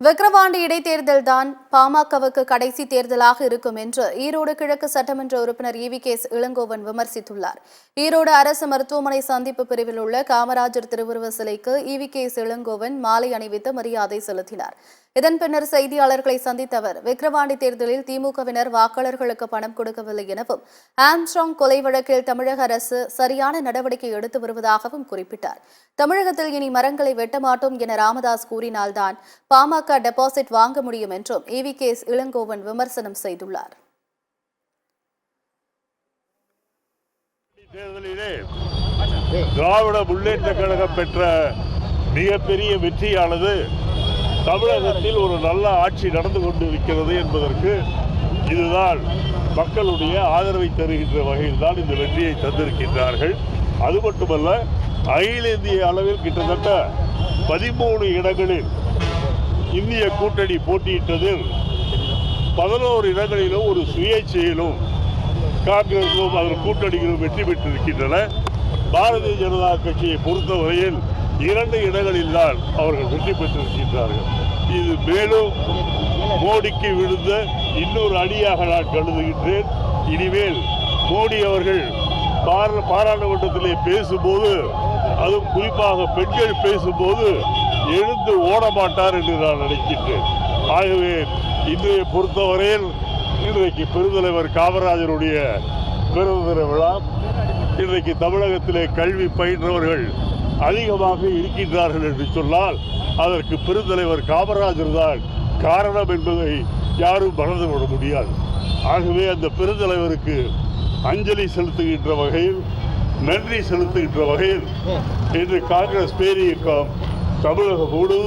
விக்கிரவாண்டி இடைத்தேர்தல் தான் பாமகவுக்கு கடைசி தேர்தலாக இருக்கும் என்று ஈரோடு கிழக்கு சட்டமன்ற உறுப்பினர் ஈவி.கே.எஸ். இளங்கோவன் விமர்சித்துள்ளார். ஈரோடு அரசு மருத்துவமனை சந்திப்பு பிரிவில் உள்ள காமராஜர் திருவுருவ சிலைக்கு ஈவி.கே.எஸ். இளங்கோவன் மாலை அணிவித்து மரியாதை செலுத்தினார். இதன் பின்னர் செய்தியாளர்களை சந்தித்த அவர், விக்கிரவாண்டி தேர்தலில் திமுகவினர் வாக்காளர்களுக்கு பணம் கொடுக்கவில்லை எனவும், ஆம்ஸ்ட்ராங் கொலை வழக்கில் தமிழக அரசு சரியான நடவடிக்கை எடுத்து வருவதாகவும் குறிப்பிட்டார். தமிழகத்தில் இனி மரங்களை வெட்ட மாட்டோம் என ராமதாஸ் கூறினால்தான் பாமக டெபாசிட் வாங்க முடியும் என்றும் ஈவி.கே.எஸ். இளங்கோவன் விமர்சனம் செய்துள்ளார். திராவிட முன்னேற்ற கழகம் பெற்ற மிகப்பெரிய வெற்றியானது தமிழகத்தில் ஒரு நல்ல ஆட்சி நடந்து கொண்டிருக்கிறது என்பதற்கு இதுதான் மக்களுடைய ஆதரவை தருகின்ற வகையில் தான் இந்த வெற்றியை தந்திருக்கின்றார்கள். அது மட்டுமல்ல, அகில இந்திய அளவில் கிட்டத்தட்ட 13 இடங்களில் இந்திய கூட்டணி போட்டியிட்டதில் 11 இடங்களிலும் ஒரு சுயேட்சையிலும் காங்கிரஸும் அதன் கூட்டணிகளும் வெற்றி பெற்றிருக்கின்றன. பாரதிய ஜனதா கட்சியை பொறுத்தவரையில் 2 இடங்களில் தான் அவர்கள் வெற்றி பெற்றிருக்கின்றார்கள். இது மேலும் மோடிக்கு விழுந்த இன்னொரு அடியாக நான் கருதுகின்றேன். இனிமேல் மோடி அவர்கள் பாராளுமன்றத்திலே பேசும்போது, அதுவும் குறிப்பாக பெண்கள் பேசும்போது எழுந்து ஓட மாட்டார் என்று நான் நினைக்கின்றேன். ஆகவே இன்றைய பொறுத்தவரையில் இன்றைக்கு பெருந்தலைவர் காமராஜருடைய பிறந்த தின விழா. இன்றைக்கு தமிழகத்திலே கல்வி பயின்றவர்கள் அதிகமாக இருக்கின்றார்கள் என்று சொன்னால் அதற்கு பெருந்தலைவர் காமராஜர் தான் காரணம் என்பதை யாரும் மறந்துவிட முடியாது. ஆகவே அந்த பெருந்தலைவருக்கு அஞ்சலி செலுத்துகின்ற வகையில், நன்றி செலுத்துகின்ற வகையில் இன்று காங்கிரஸ் பேரியக்கம் தமிழகம் முழுவதும்